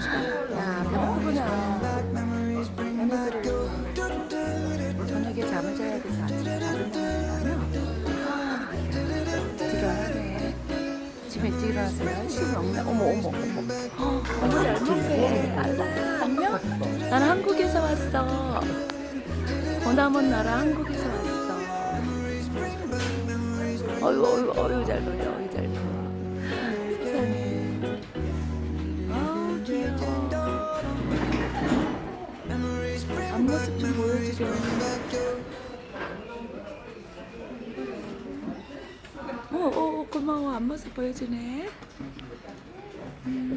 야, 배고프구나. 얘네들을 저녁에 잠을 자야 돼서 아침에 밥을 먹는다며? 일찍 일어나네. 아침 일찍 일어나서 열심히 먹네. 어머, 어머, 어머. 어머, 잘 먹네. 안녕? 나는 한국에서 왔어. 보나먼 나라 한국에서 왔어. 어유, 어유, 어유, 잘 놀려, 어유, 잘 놀려. 세상에. 아, 귀여워. 앞모습 좀 보여주세요. 고마워. 앞모습 보여주네.